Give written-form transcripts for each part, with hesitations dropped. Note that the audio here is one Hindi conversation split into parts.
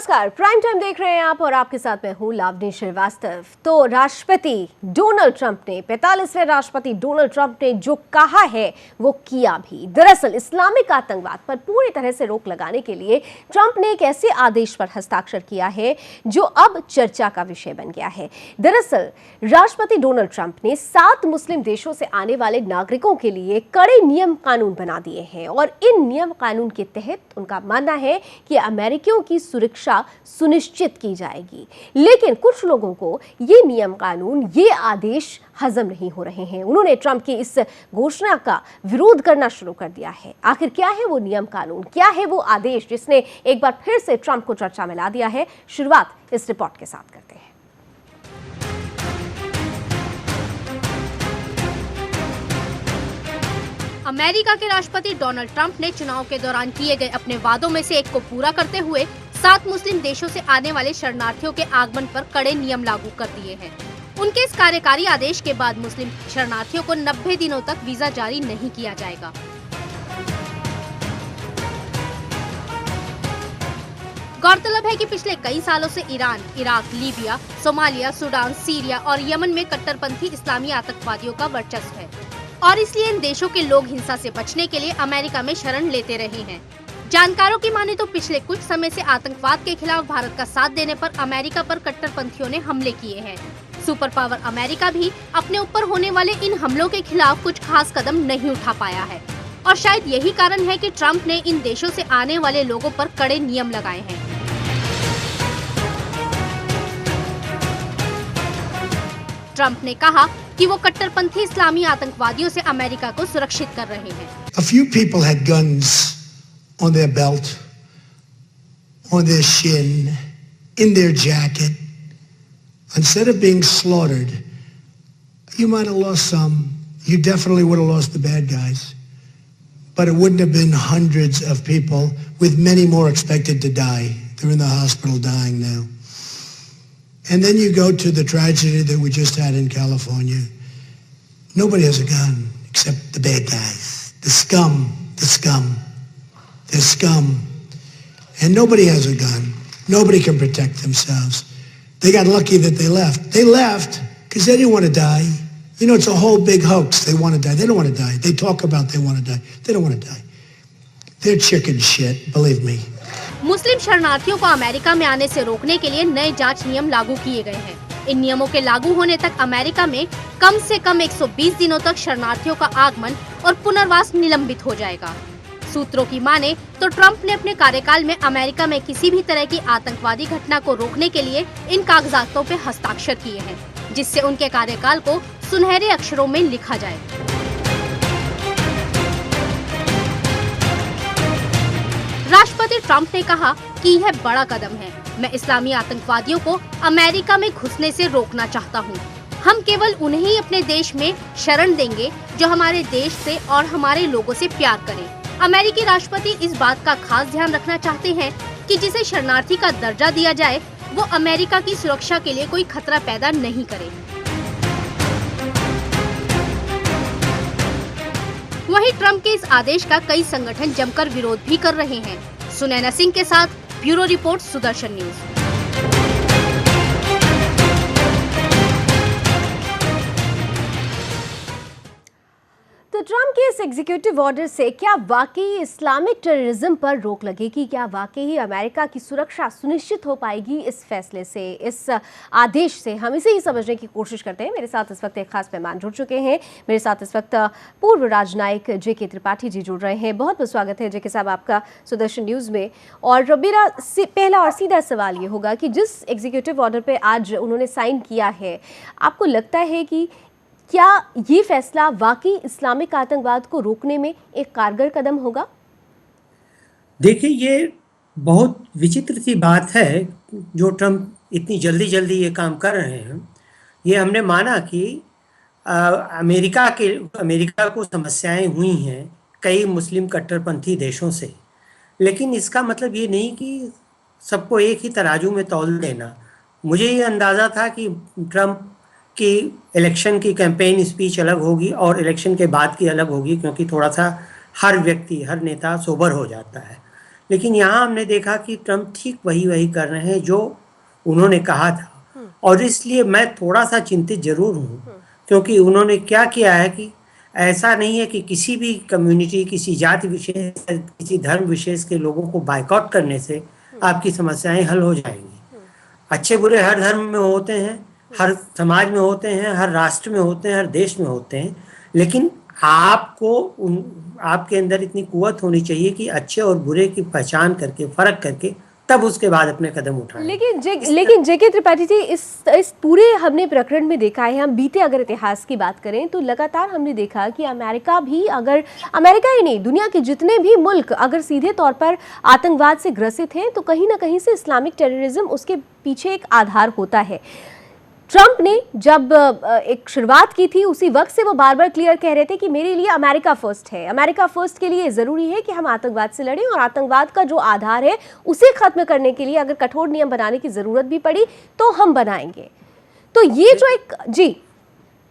नमस्कार, प्राइम टाइम देख रहे हैं आप और आपके साथ मैं हूं लावनी श्रीवास्तव। तो राष्ट्रपति डोनाल्ड ट्रंप ने 45वें राष्ट्रपति डोनाल्ड ट्रंप ने जो कहा है वो किया भी। दरअसल इस्लामिक आतंकवाद पर पूरी तरह से रोक लगाने के लिए ट्रंप ने एक ऐसे आदेश पर हस्ताक्षर किया है जो अब चर्चा का विषय बन गया है। दरअसल राष्ट्रपति डोनाल्ड ट्रंप ने 7 मुस्लिम देशों से आने वाले नागरिकों के लिए कड़े नियम कानून बना दिए हैं और इन नियम कानून के तहत उनका मानना है कि अमेरिकियों की सुरक्षा सुनिश्चित की जाएगी। लेकिन कुछ लोगों को ये नियम कानून, ये आदेश हजम नहीं हो रहे हैं। उन्होंने ट्रंप की इस घोषणा का विरोध करना शुरू कर दिया है। आखिर क्या है वो नियम कानून, क्या है वो आदेश जिसने एक बार फिर से ट्रंप को चर्चा में ला दिया है? शुरुआत इस रिपोर्ट के साथ करते हैं। अमेरिका के राष्ट्रपति डोनाल्ड ट्रंप ने चुनाव के दौरान किए गए अपने वादों में से एक को पूरा करते हुए 7 मुस्लिम देशों से आने वाले शरणार्थियों के आगमन पर कड़े नियम लागू कर दिए हैं। उनके इस कार्यकारी आदेश के बाद मुस्लिम शरणार्थियों को 90 दिनों तक वीजा जारी नहीं किया जाएगा। गौरतलब है कि पिछले कई सालों से Iran, Iraq, Libya, Somalia, Sudan, Syria और यमन में कट्टरपंथी इस्लामी आतंकवादियों का वर्चस्व है और इसलिए इन देशों के लोग हिंसा से बचने के लिए अमेरिका में शरण लेते रहे हैं। जानकारों की माने तो पिछले कुछ समय से आतंकवाद के खिलाफ भारत का साथ देने पर अमेरिका पर कट्टरपंथियों ने हमले किए हैं। सुपर पावर अमेरिका भी अपने ऊपर होने वाले इन हमलों के खिलाफ कुछ खास कदम नहीं उठा पाया है और शायद यही कारण है कि ट्रंप ने इन देशों से आने वाले लोगों पर कड़े नियम लगाए हैं। ट्रंप ने कहा कि वो कट्टरपंथी इस्लामी आतंकवादियों से अमेरिका को सुरक्षित कर रहे हैं। A few people had guns on their belt, on their shin, in their jacket. Instead of being slaughtered, you might have lost some. You definitely would have lost the bad guys. But it wouldn't have been hundreds of people, with many more expected to die. They're in the hospital dying now. And then you go to the tragedy that we just had in California. Nobody has a gun except the bad guys, the scum, the scum. They're scum. And nobody has a gun. Nobody can protect themselves. They got lucky that they left. They left because they didn't want to die. You know, it's a whole big hoax. They want to die. They don't want to die. They talk about they want to die. They don't want to die. They're chicken shit, believe me. मुस्लिम शरणार्थियों को अमेरिका में आने से रोकने के लिए नए जांच नियम लागू किए गए हैं। इन नियमों के लागू होने तक अमेरिका में कम से कम 120 दिनों तक शरणार्थियों का आगमन और पुनर्वास निलंबित हो जाएगा। सूत्रों की माने तो ट्रंप ने अपने कार्यकाल में अमेरिका में किसी भी तरह की आतंकवादी घटना को रोकने के लिए इन कागजातों पे हस्ताक्षर किए हैं, जिससे उनके कार्यकाल को सुनहरे अक्षरों में लिखा जाए। राष्ट्रपति ट्रंप ने कहा कि यह बड़ा कदम है। मैं इस्लामी आतंकवादियों को अमेरिका में घुसने से रोकना चाहता हूं। हम केवल उन्हें ही अपने देश में शरण देंगे जो हमारे देश से और हमारे लोगों से प्यार करें। अमेरिकी राष्ट्रपति इस बात का खास ध्यान रखना चाहते हैं कि जिसे शरणार्थी का दर्जा दिया जाए वो अमेरिका की सुरक्षा के लिए कोई खतरा पैदा नहीं करे। वहीं ट्रंप के इस आदेश का कई संगठन जमकर विरोध भी कर रहे हैं। सुनैना सिंह के साथ ब्यूरो रिपोर्ट, सुदर्शन न्यूज। तो ट्रंप के इस एग्जीक्यूटिव ऑर्डर से क्या वाकई इस्लामिक टेररिज्म पर रोक लगेगी? क्या वाकई अमेरिका की सुरक्षा सुनिश्चित हो पाएगी इस फैसले से, इस आदेश से? हम इसे ही समझने की कोशिश करते हैं। मेरे साथ इस वक्त एक खास मेहमान जुड़ चुके हैं। मेरे साथ इस वक्त पूर्व राजनायक जेके त्रिपाठी जी जुड़ रहे हैं। बहुत बहुत स्वागत है जेके साहब आपका सुदर्शन न्यूज़ में। और मेरा पहला और सीधा सवाल ये होगा कि जिस एग्जीक्यूटिव ऑर्डर पर आज उन्होंने साइन किया है, आपको लगता है कि क्या ये फैसला वाकई इस्लामिक आतंकवाद को रोकने में एक कारगर कदम होगा? देखिए, ये बहुत विचित्र सी बात है जो ट्रंप इतनी जल्दी ये काम कर रहे हैं। ये हमने माना कि अमेरिका को समस्याएं हुई हैं कई मुस्लिम कट्टरपंथी देशों से, लेकिन इसका मतलब ये नहीं कि सबको एक ही तराजू में तौल देना। मुझे ये अंदाज़ा था कि ट्रंप कि इलेक्शन की कैंपेन स्पीच अलग होगी और इलेक्शन के बाद की अलग होगी, क्योंकि थोड़ा सा हर व्यक्ति, हर नेता सोबर हो जाता है। लेकिन यहाँ हमने देखा कि ट्रम्प ठीक वही कर रहे हैं जो उन्होंने कहा था, और इसलिए मैं थोड़ा सा चिंतित जरूर हूँ, क्योंकि उन्होंने क्या किया है कि ऐसा नहीं है कि किसी भी कम्युनिटी, किसी जाति विशेष, किसी धर्म विशेष के लोगों को बाइकआउट करने से आपकी समस्याएं हल हो जाएंगी। अच्छे बुरे हर धर्म में होते हैं, हर समाज में होते हैं, हर राष्ट्र में होते हैं, हर देश में होते हैं, लेकिन आपके अंदर इतनी कुव्वत होनी चाहिए कि अच्छे और बुरे की पहचान करके, फर्क करके, तब उसके बाद अपने कदम उठाएं। लेकिन जेके त्रिपाठी जी, इस पूरे हमने प्रकरण में देखा है, हम बीते अगर इतिहास की बात करें तो लगातार हमने देखा कि अमेरिका ही नहीं, दुनिया के जितने भी मुल्क अगर सीधे तौर पर आतंकवाद से ग्रसित हैं तो कहीं ना कहीं से इस्लामिक टेररिज्म उसके पीछे एक आधार होता है। ट्रंप ने जब एक शुरुआत की थी उसी वक्त से वो बार बार क्लियर कह रहे थे कि मेरे लिए अमेरिका फर्स्ट है, अमेरिका फर्स्ट के लिए ज़रूरी है कि हम आतंकवाद से लड़ें और आतंकवाद का जो आधार है उसे खत्म करने के लिए अगर कठोर नियम बनाने की ज़रूरत भी पड़ी तो हम बनाएंगे। तो ये जो एक जी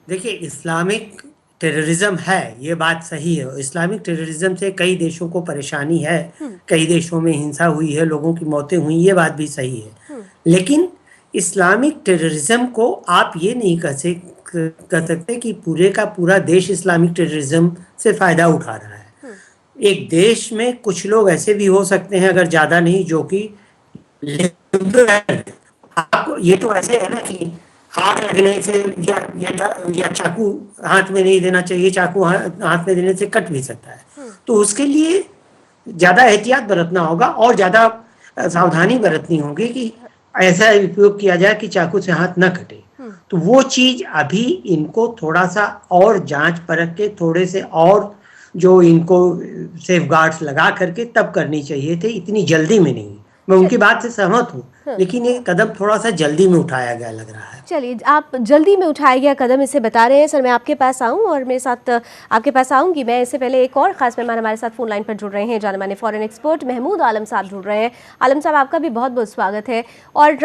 देखिए, इस्लामिक टेररिज्म है, ये बात सही है। इस्लामिक टेररिज्म से कई देशों को परेशानी है, कई देशों में हिंसा हुई है, लोगों की मौतें हुई, ये बात भी सही है। लेकिन इस्लामिक टेररिज्म को आप ये नहीं कह सकते कि पूरे का पूरा देश इस्लामिक टेररिज्म से फायदा उठा रहा है। एक देश में कुछ लोग ऐसे भी हो सकते हैं, अगर ज्यादा नहीं, जो कि आपको ये तो ऐसे है ना कि हाथ लगने से या चाकू हाथ में नहीं देना चाहिए, चाकू हाथ में देने से कट भी सकता है। तो उसके लिए ज्यादा एहतियात बरतना होगा और ज्यादा सावधानी बरतनी होगी कि ऐसा उपयोग किया जाए कि चाकू से हाथ न कटे। तो वो चीज अभी इनको थोड़ा सा और जांच परख के, थोड़े से और जो इनको सेफ गार्ड्स लगा करके तब करनी चाहिए थे, इतनी जल्दी में नहीं। मैं उनकी बात से सहमत हूँ, लेकिन ये कदम थोड़ा सा जल्दी में उठाया गया लग रहा है। चलिए, आप जल्दी में उठाया गया कदम इसे बता रहे हैं। सर, मैं आपके पास आऊं और मेरे साथ आपके पास आऊंगी। मैं इससे पहले एक और खास मेहमान हमारे साथ फोन लाइन पर जुड़ रहे हैं, जाने माने फॉरेन एक्सपर्ट महमूद आलम साहब जुड़ रहे हैं। आलम साहब, आपका भी बहुत बहुत स्वागत है। और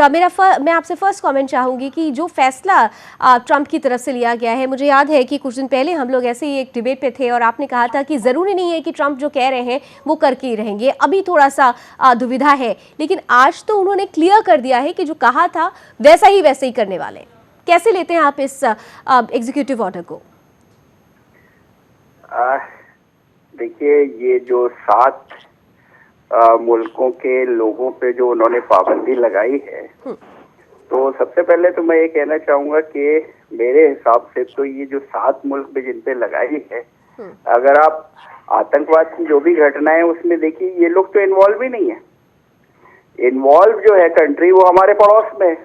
मैं आपसे फर्स्ट कमेंट चाहूँगी कि जो फैसला ट्रंप की तरफ से लिया गया है, मुझे याद है कि कुछ दिन पहले हम लोग ऐसे ही एक डिबेट पे थे और आपने कहा था कि ज़रूरी नहीं है कि ट्रंप जो कह रहे हैं वो करके ही रहेंगे, अभी थोड़ा सा दुविधा है, लेकिन आज तो उन्होंने क्लियर कर दिया है कि जो कहा था वैसे ही करने वाले। कैसे लेते हैं आप इस एग्जीक्यूटिव ऑर्डर को? देखिए, ये जो 7 मुल्कों के लोगों पे जो उन्होंने पाबंदी लगाई है, तो सबसे पहले तो मैं ये कहना चाहूंगा कि मेरे हिसाब से तो ये जो 7 मुल्क पे जिन पे लगाई है, अगर आप आतंकवाद की जो भी घटनाएं उसमें देखिए, ये लोग तो इन्वॉल्व ही नहीं है। इन्वॉल्व जो है कंट्री वो हमारे पड़ोस में है।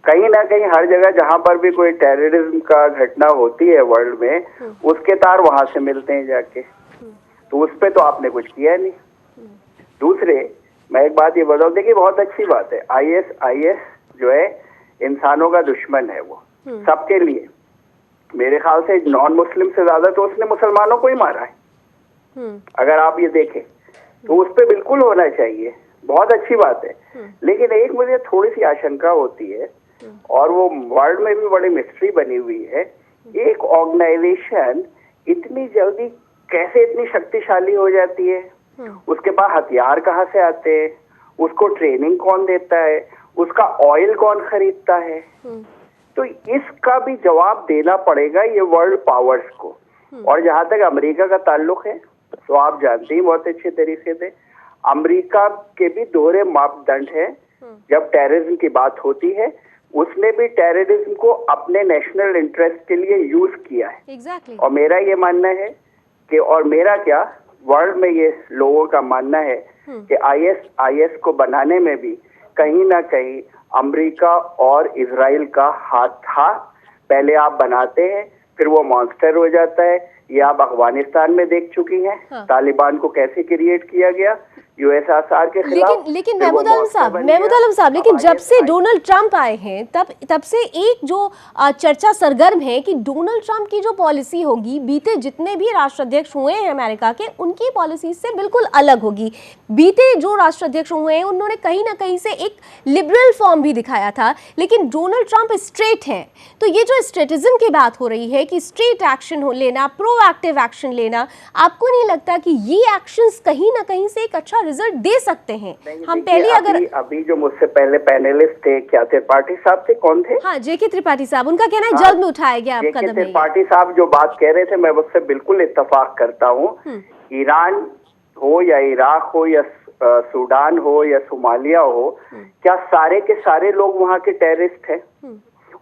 कहीं ना कहीं हर जगह जहां पर भी कोई टेररिज्म का घटना होती है वर्ल्ड में, उसके तार वहां से मिलते हैं जाके। तो उस पे तो आपने कुछ किया नहीं। दूसरे, मैं एक बात ये बताऊं, देखिए बहुत अच्छी बात है, आईएस जो है इंसानों का दुश्मन है, वो सबके लिए। मेरे ख्याल से नॉन मुस्लिम से ज्यादा तो उसने मुसलमानों को ही मारा है। अगर आप ये देखें तो उस पे बिल्कुल होना चाहिए, बहुत अच्छी बात है। लेकिन एक मुझे थोड़ी सी आशंका होती है, और वो वर्ल्ड में भी बड़ी मिस्ट्री बनी हुई है, एक ऑर्गेनाइजेशन इतनी जल्दी कैसे इतनी शक्तिशाली हो जाती है? उसके पास हथियार कहाँ से आते हैं? उसको ट्रेनिंग कौन देता है? उसका ऑयल कौन खरीदता है? तो इसका भी जवाब देना पड़ेगा ये वर्ल्ड पावर्स को। और जहां तक अमेरिका का ताल्लुक है, तो आप जानते ही बहुत अच्छे तरीके से अमेरिका के भी दोहरे मापदंड हैं। जब टेररिज्म की बात होती है, उसने भी टेररिज्म को अपने नेशनल इंटरेस्ट के लिए यूज किया है। Exactly. और मेरा ये मानना है कि, और मेरा क्या, वर्ल्ड में ये लोगों का मानना है कि आईएस को बनाने में भी कहीं ना कहीं अमेरिका और इजराइल का हाथ था। पहले आप बनाते हैं, फिर वो मॉन्स्टर हो जाता है। ये आप अफगानिस्तान में देख चुकी हैं, तालिबान को कैसे क्रिएट किया गया। यूएसएसआर के खिलाफ। लेकिन महमूद आलम साहब, लेकिन जब से डोनाल्ड ट्रंप आए हैं तब से एक जो चर्चा सरगर्म है कि डोनाल्ड ट्रंप की जो पॉलिसी होगी, बीते जितने भी राष्ट्राध्यक्ष हुए हैं अमेरिका के, उनकी पॉलिसी से बिल्कुल अलग होगी। बीते जो राष्ट्राध्यक्ष हुए हैं उन्होंने कहीं ना कहीं से एक लिबरल फॉर्म भी दिखाया था, लेकिन डोनाल्ड ट्रंप स्ट्रेट है। तो ये जो स्ट्रेटिज्म की बात हो रही है कि स्ट्रेट एक्शन हो लेना, प्रोएक्टिव एक्शन लेना, आपको नहीं लगता कि ये एक्शंस कहीं ना कहीं से एक अच्छा रिजल्ट दे सकते हैं? हम पहले अभी जो मुझसे पहले पैनलिस्ट थे, क्या त्रिपाठी साहब थे, कौन थे? हाँ, जेके त्रिपाठी साहब, उनका कहना है जल्द में उठाया गया कदम है। जेके त्रिपाठी साहब जो बात कह रहे थे, मैं उससे बिल्कुल इत्तेफाक करता हूँ। ईरान हो या इराक हो या सूडान हो या सोमालिया हो, क्या सारे के सारे लोग वहाँ के टेररिस्ट हैं?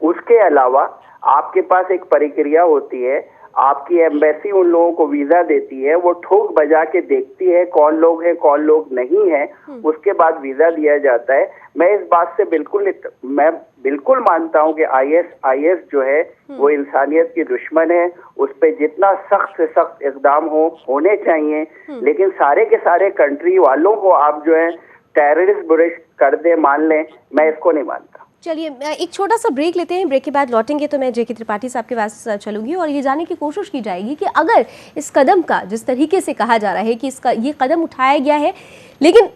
उसके अलावा आपके पास एक प्रक्रिया होती है, आपकी एम्बेसी उन लोगों को वीजा देती है, वो ठोक बजा के देखती है कौन लोग हैं कौन लोग नहीं हैं, उसके बाद वीजा दिया जाता है। मैं इस बात से बिल्कुल मानता हूं कि आईएस जो है वो इंसानियत की दुश्मन है, उस पे जितना सख्त से सख्त इकदाम होने चाहिए, लेकिन सारे के सारे कंट्री वालों को आप जो है टेररिस्ट बुरिश कर दे, मान लें, मैं इसको नहीं मानता। चलिए एक छोटा सा ब्रेक लेते हैं, ब्रेक के बाद लौटेंगे तो मैं जेके त्रिपाठी साहब के पास चलूंगी और ये जानने की कोशिश की जाएगी कि अगर इस कदम का, जिस तरीके से कहा जा रहा है कि इसका ये कदम उठाया गया है, लेकिन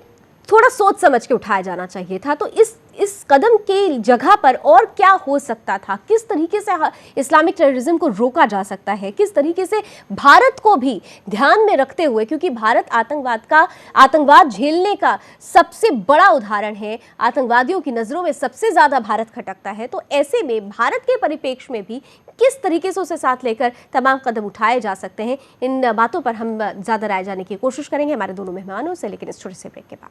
थोड़ा सोच समझ के उठाया जाना चाहिए था, तो इस कदम के जगह पर और क्या हो सकता था? किस तरीके से इस्लामिक टेररिज्म को रोका जा सकता है? किस तरीके से भारत को भी ध्यान में रखते हुए, क्योंकि भारत आतंकवाद झेलने का सबसे बड़ा उदाहरण है, आतंकवादियों की नज़रों में सबसे ज़्यादा भारत खटकता है, तो ऐसे में भारत के परिप्रेक्ष्य में भी किस तरीके से उसे साथ लेकर तमाम कदम उठाए जा सकते हैं, इन बातों पर हम ज़्यादा राय जानने की कोशिश करेंगे हमारे दोनों मेहमानों से, लेकिन इस छोटे से ब्रेक के बाद।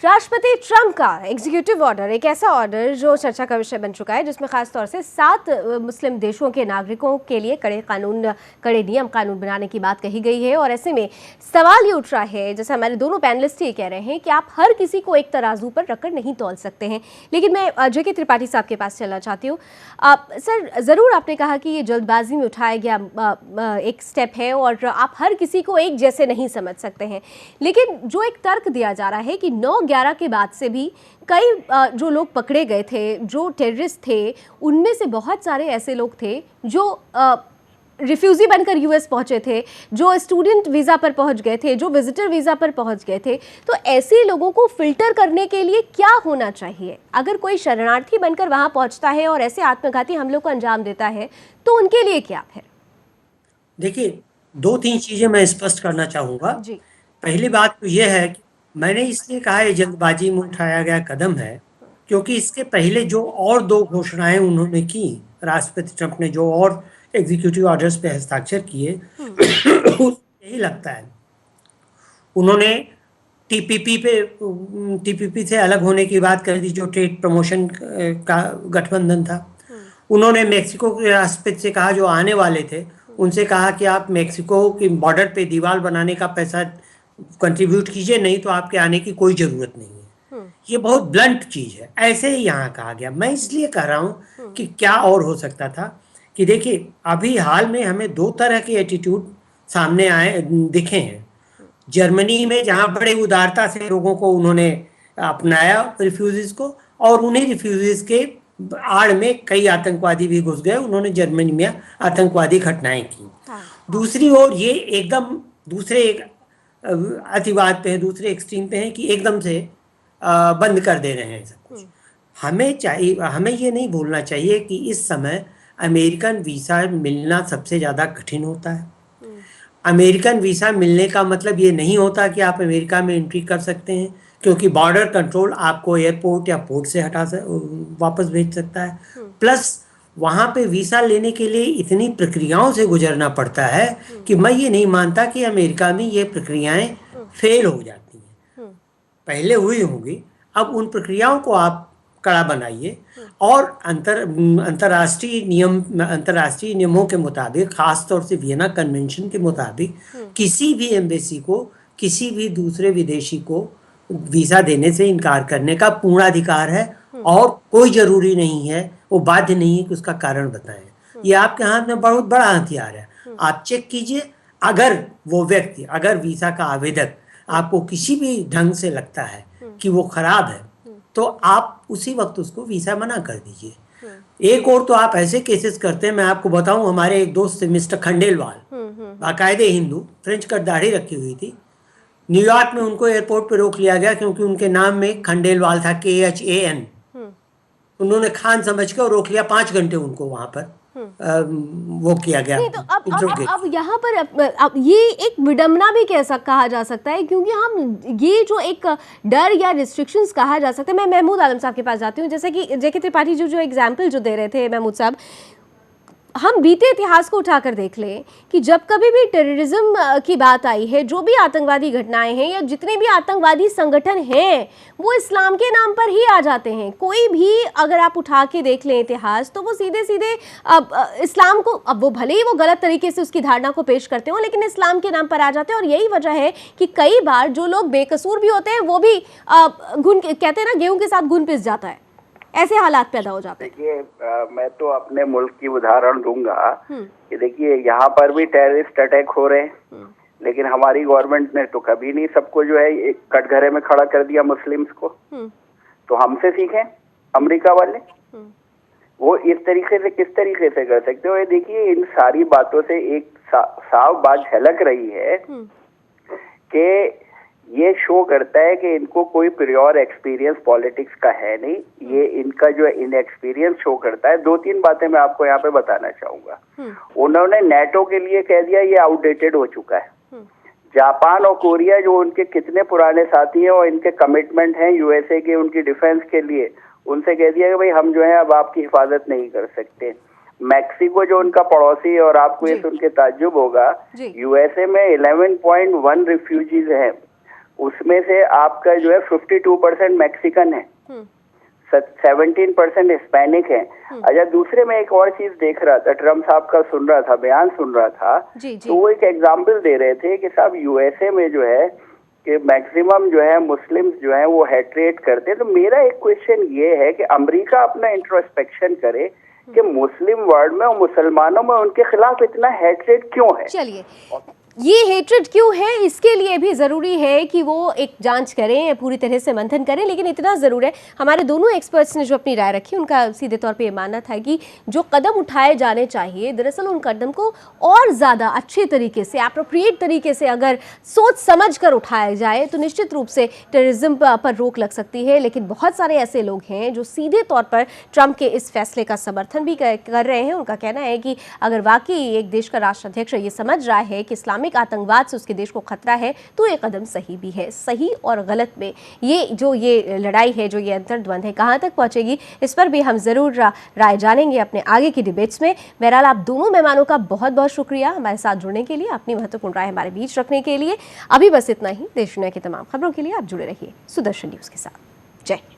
राष्ट्रपति ट्रंप का एग्जीक्यूटिव ऑर्डर एक ऐसा ऑर्डर जो चर्चा का विषय बन चुका है, जिसमें खास तौर से 7 मुस्लिम देशों के नागरिकों के लिए कड़े नियम कानून बनाने की बात कही गई है। और ऐसे में सवाल ये उठ रहा है, जैसे हमारे दोनों पैनलिस्ट ये कह रहे हैं कि आप हर किसी को एक तराजू पर रखकर नहीं तौल सकते हैं। लेकिन मैं जेके त्रिपाठी साहब के पास चलना चाहती हूँ। सर, ज़रूर आपने कहा कि ये जल्दबाजी में उठाया गया एक स्टेप है और आप हर किसी को एक जैसे नहीं समझ सकते हैं, लेकिन जो एक तर्क दिया जा रहा है कि 9/11 के बाद से भी कई जो लोग पकड़े गए थे, जो टेररिस्ट थे, उनमें से बहुत सारे ऐसे लोग थे जो रिफ्यूजी बनकर यूएस पहुंचे थे, जो स्टूडेंट वीज़ा पर पहुंच गए थे, जो विजिटर वीज़ा पर पहुंच गए थे। तो ऐसे लोगों को फिल्टर करने के लिए क्या होना चाहिए? अगर कोई शरणार्थी बनकर वहां पहुंचता है और ऐसे आत्मघाती हमलों को अंजाम देता है, तो उनके लिए क्या है? देखिए, 2-3 चीजें मैं स्पष्ट करना चाहूँगा। पहली बात तो यह है कि मैंने इसलिए कहा ये जल्दबाजी में उठाया गया कदम है, क्योंकि इसके पहले जो और 2 घोषणाएं उन्होंने की, राष्ट्रपति ट्रंप ने जो और एग्जीक्यूटिव ऑर्डर्स पे हस्ताक्षर किए, यही लगता है उन्होंने टीपीपी से अलग होने की बात कर दी, जो ट्रेड प्रमोशन का गठबंधन था। उन्होंने मेक्सिको के राष्ट्रपति से कहा, जो आने वाले थे उनसे कहा कि आप मेक्सिको के बॉर्डर पे दीवार बनाने का पैसा कंट्रीब्यूट कीजिए, नहीं तो आपके आने की कोई ज़रूरत नहीं है। ये बहुत ब्लंट चीज़ है, ऐसे ही यहाँ कहा गया। मैं इसलिए कह रहा हूँ कि क्या और हो सकता था कि देखिए, अभी हाल में हमें 2 तरह के एटीट्यूड सामने दिखे हैं। जर्मनी में जहाँ बड़े उदारता से लोगों को उन्होंने अपनाया रिफ्यूजीज को, और उन्हीं रिफ्यूजीज के आड़ में कई आतंकवादी भी घुस गए, उन्होंने जर्मनी में आतंकवादी घटनाएं की। दूसरी ओर ये एकदम दूसरे एक अतिवाद पे है, दूसरे एक्सट्रीम पे है कि एकदम से बंद कर दे रहे हैं सब कुछ। हमें ये नहीं भूलना चाहिए कि इस समय अमेरिकन वीज़ा मिलना सबसे ज़्यादा कठिन होता है। अमेरिकन वीज़ा मिलने का मतलब ये नहीं होता कि आप अमेरिका में एंट्री कर सकते हैं, क्योंकि बॉर्डर कंट्रोल आपको एयरपोर्ट या पोर्ट से वापस भेज सकता है। प्लस वहाँ पे वीज़ा लेने के लिए इतनी प्रक्रियाओं से गुजरना पड़ता है कि मैं ये नहीं मानता कि अमेरिका में ये प्रक्रियाएं फेल हो जाती हैं। पहले हुई होंगी, अब उन प्रक्रियाओं को आप कड़ा बनाइए और अंतर्राष्ट्रीय नियमों के मुताबिक, खासतौर से वियना कन्वेंशन के मुताबिक, किसी भी एम्बेसी को किसी भी दूसरे विदेशी को वीज़ा देने से इनकार करने का पूर्ण अधिकार है और कोई जरूरी नहीं है, वो बाध्य नहीं है कि उसका कारण बताएं। ये आपके हाथ में बहुत बड़ा हथियार है। आप चेक कीजिए, अगर वो व्यक्ति, अगर वीज़ा का आवेदक आपको किसी भी ढंग से लगता है कि वो खराब है, तो आप उसी वक्त उसको वीज़ा मना कर दीजिए। एक और तो आप ऐसे केसेस करते हैं, मैं आपको बताऊं, हमारे एक दोस्त थे मिस्टर खंडेलवाल, बाकायदे हिंदू, फ्रेंच कट दाढ़ी रखी हुई थी। न्यूयॉर्क में उनको एयरपोर्ट पे रोक लिया गया क्योंकि उनके नाम में खंडेलवाल था, KHAN। उन्होंने खान समझ के रोक लिया, 5 घंटे उनको वहां पर वो किया गया। नहीं, तो अब यहाँ पर अब ये एक विडंबना भी कहा जा सकता है, क्योंकि हम ये जो एक डर या रिस्ट्रिक्शंस कहा जा सकता है। मैं महमूद आलम साहब के पास जाती हूँ। जैसे कि JK त्रिपाठी जो एग्जाम्पल जो दे रहे थे महमूद साहब, हम बीते इतिहास को उठाकर देख लें कि जब कभी भी टेररिज्म की बात आई है, जो भी आतंकवादी घटनाएं हैं या जितने भी आतंकवादी संगठन हैं, वो इस्लाम के नाम पर ही आ जाते हैं। कोई भी अगर आप उठा के देख लें इतिहास, तो वो सीधे सीधे इस्लाम को, अब वो भले ही वो गलत तरीके से उसकी धारणा को पेश करते हो, लेकिन इस्लाम के नाम पर आ जाते हैं। और यही वजह है कि कई बार जो लोग बेकसूर भी होते हैं, वो भी कहते हैं ना, गेहूं के साथ घुन पिस जाता है, ऐसे हालात पैदा हो जाते हैं। देखिए, मैं तो अपने मुल्क की उदाहरण दूंगा कि देखिए, यहाँ पर भी टेररिस्ट अटैक हो रहे हैं, लेकिन हमारी गवर्नमेंट ने तो कभी नहीं सबको जो है एक कटघरे में खड़ा कर दिया मुस्लिम्स को। तो हमसे सीखें अमेरिका वाले, वो इस तरीके से किस तरीके से कर सकते हो। ये देखिए, इन सारी बातों से एक साफ बात झलक रही है कि ये शो करता है कि इनको कोई प्रियोर एक्सपीरियंस पॉलिटिक्स का है नहीं। ये इनका जो इनएक्सपीरियंस शो करता है। 2-3 बातें मैं आपको यहाँ पे बताना चाहूंगा। उन्होंने नेटो के लिए कह दिया ये आउटडेटेड हो चुका है। जापान और कोरिया जो उनके कितने पुराने साथी हैं और इनके कमिटमेंट हैं USA के उनकी डिफेंस के लिए, उनसे कह दिया कि भाई हम जो है अब आपकी हिफाजत नहीं कर सकते। मैक्सिको जो उनका पड़ोसी है, और आपको ये सुन के ताज्जुब होगा, USA में 11.1 रिफ्यूजीज हैं, उसमें से आपका जो है 52% मैक्सिकन है, 17% हिस्पैनिक है। अच्छा, दूसरे में एक और चीज देख रहा था, ट्रम्प साहब का सुन रहा था, बयान सुन रहा था, तो वो एक एग्जाम्पल दे रहे थे कि साहब USA में जो है कि मैक्सिमम जो है मुस्लिम्स जो है वो हेट्रेट करते। तो मेरा एक क्वेश्चन ये है कि अमेरिका अपना इंट्रोस्पेक्शन करे कि मुस्लिम वर्ल्ड में और मुसलमानों में उनके खिलाफ इतना हेट्रेट क्यों है। चलिए, ये हेट्रेड क्यों है, इसके लिए भी ज़रूरी है कि वो एक जांच करें, पूरी तरह से मंथन करें। लेकिन इतना ज़रूर है, हमारे दोनों एक्सपर्ट्स ने जो अपनी राय रखी, उनका सीधे तौर पे ये मानना था कि जो कदम उठाए जाने चाहिए, दरअसल उन कदम को और ज़्यादा अच्छे तरीके से, एप्रोप्रिएट तरीके से अगर सोच समझ कर उठाया जाए, तो निश्चित रूप से टेररिज्म पर रोक लग सकती है। लेकिन बहुत सारे ऐसे लोग हैं जो सीधे तौर पर ट्रंप के इस फैसले का समर्थन भी कर रहे हैं। उनका कहना है कि अगर वाकई एक देश का राष्ट्राध्यक्ष ये समझ रहा है कि इस्लामिक आतंकवाद से उसके देश को खतरा है, तो ये कदम सही भी है। सही और गलत में ये लड़ाई है, जो ये अंतर्द्वंद है, कहां तक पहुंचेगी, इस पर भी हम जरूर राय जानेंगे अपने आगे की डिबेट्स में। बहरहाल, आप दोनों मेहमानों का बहुत बहुत शुक्रिया हमारे साथ जुड़ने के लिए, अपनी महत्वपूर्ण राय हमारे बीच रखने के लिए। अभी बस इतना ही। देश दुनिया की तमाम खबरों के लिए आप जुड़े रहिए सुदर्शन न्यूज के साथ। जय हिंद।